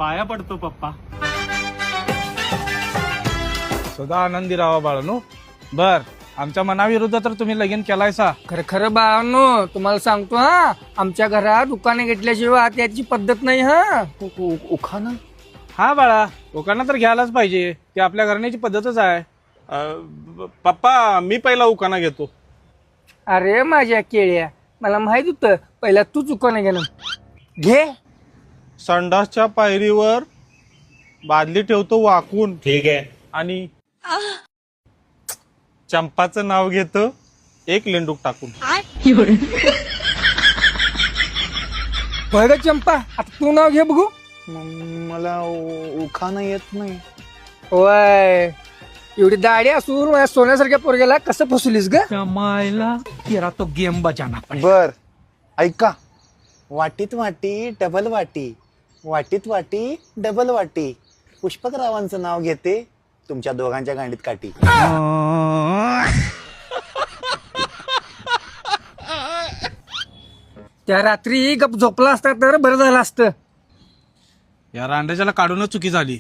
पाया पडतो पप्पा. सदा आनंदी राहा बाळानो. बर, आमच्या मनाविरुद्ध तर तुम्ही लगीन केलायसा. खरं खरं बाळांनो, तुम्हाला सांगतो हा, आमच्या घरात दुकाने घेतल्याशिवाय आत याची पद्धत नाही हा. उखाणा हा बाळा, लोकांना तर घ्यायलाच पाहिजे, ते आपल्या घराण्याची पद्धतच आहे. पप्पा मी पहिला उकाना घेतो. अरे माझ्या केळ्या, मला माहित होतं पहिला तू चुकाने घेणं. घे. संडासच्या पायरीवर बादली ठेवतो वाकून. ठीक आहे. आणि चंपाचं नाव घेतो एक लेंडूक टाकून. बघ चंपा, आता तू नाव घे बघू. मला उखाणा येत नाही. वय, एवढी दाढी असून माझ्या सोन्यासारख्या पोरग्याला कसं फसवलीस ग? मायला तेरा तो गेम बजाना पडेगा. बर, ऐका. वाटीत वाटी डबल वाटी, वाटीत वाटी डबल वाटी. पुष्पकरावांचं नाव घेते तुमच्या दोघांच्या गांडीत काठी. त्या रात्री गप झोपला असता तर बरं झालं असतं. या रांड्याच्याला काढूनच चुकी झाली.